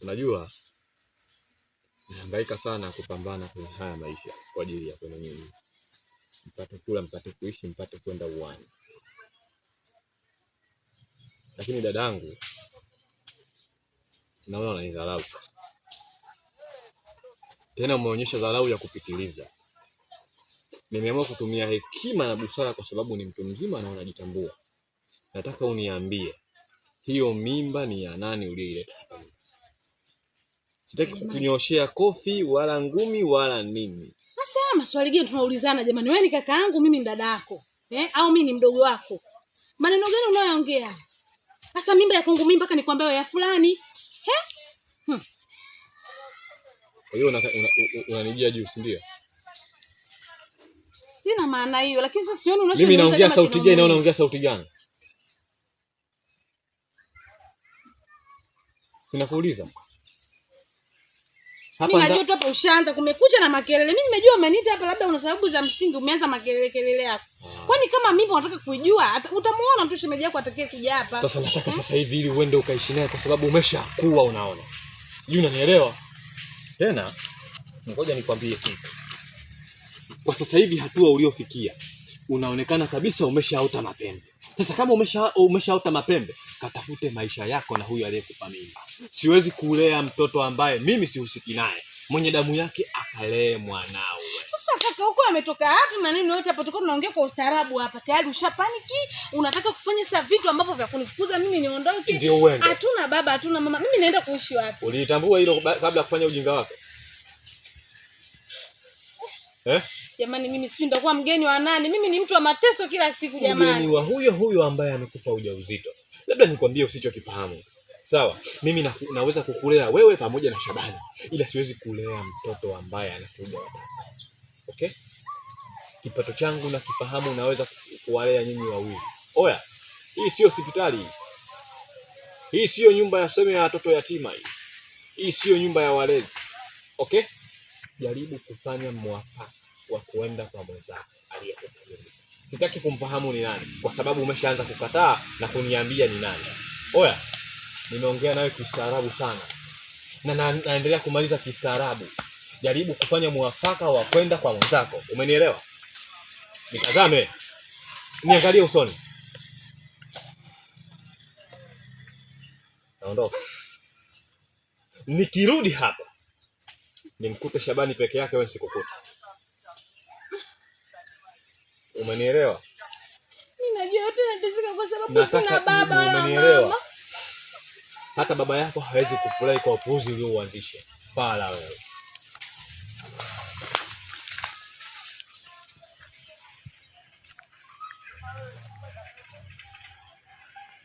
Unajua nahangaika sana kupambana kwenye haya maisha kwa ajili ya kwenu nyinyi. Mpate kula, mpate kuishi, mpate kwenda uwani. Lakini dadangu, naona unanidharau. Tena umeonyesha dharau ya kupitiliza. Nimeamua kutumia hekima na busara kwa sababu ni mtu mzima na unajitambua. Nataka uniambie, hiyo mimba ni ya nani uliyoileta hapa? Sitaki kukunyoshea kofi wala ngumi wala nini. Sasa maswali gani tunaulizana jamani? Wewe ni kaka yangu, mimi ni dada yako. Au mimi ni mdogo wako? Maneno gani unayoongea? Sasa mimba ya kwangu mimi mpaka nikwambie ya fulani. Kwa hiyo unanijia juu, si ndio? Sina maana hiyo, lakini sasa sioni unachoniuliza. Mimi naongea sauti gani na unaongea sauti gani? Sinakuuliza. Mimi najua tu hapa ushaanza kumekucha na makelele. Mimi nimejua umeniita hapa labda una sababu za msingi, umeanza makelele hapo. Kwani kama mimi unataka kujua, utamuona mtu shemeji yako atakaye kuja hapa. Sasa nataka sasa hivi ili uende ukaishi naye kwa sababu umeshakuwa unaona. Sijui unanielewa? Tena ngoja nikwambie kitu. Kwa sasa hivi hatua uliofikia, unaonekana kabisa umeshaota mapembe. Sasa kama umeshaota mapembe, katafute maisha yako na huyu aliyekupa mimba. Siwezi kulea mtoto ambaye mimi sihusiki naye. Mwenye damu yake akalee mwanao. Sasa kaka, huko ametoka wapi maneno yote hapo? Tuko tunaongea kwa ustaarabu hapa. Tayari ushapaniki, unataka kufanya sasa vitu ambavyo vya kunifukuza mimi niondoke. Hatuna baba, hatuna mama. Mimi naenda kuishi wapi? Ulitambua hilo kabla kufanya ujinga wako? Jamani, mimi sijui nitakuwa mgeni wa nani. Mimi ni mtu wa mateso kila siku jamani. Mgeni wa huyo ambaye amekupa ujauzito. Labda nikwambie usichokifahamu. Sawa, mimi naweza kukulea wewe pamoja na Shabani, ila siwezi kulea mtoto ambaye anakuja wataka. Okay? Kipato changu na kifahamu naweza kuwalea nyinyi wawili. Oya, hii sio hospitali. Hii sio nyumba ya sema ya watoto yatima hii. Hii sio nyumba ya walezi. Okay? Jaribu kufanya mwafaka wa kuenda kwa mwenzako aliyekupa. Sitaki kumfahamu ni nani kwa sababu umeshaanza kukataa na kuniambia ni nani. Oya, nimeongea nawe kistaarabu sana. Na naendelea kumaliza kistaarabu. Jaribu kufanya mwafaka wa kwenda kwa mwenzako. Umenielewa? Nitazame. Niangalie usoni. Naondoka. Nikirudi hapa nimkute Shabani peke yake, wewe sikukuta. Umenielewa? Mimi najua yote nateseka kwa sababu sina baba wala mama. Hata baba yako hawezi kufurahi kwa upuuzi uliouanzisha. Fala wewe.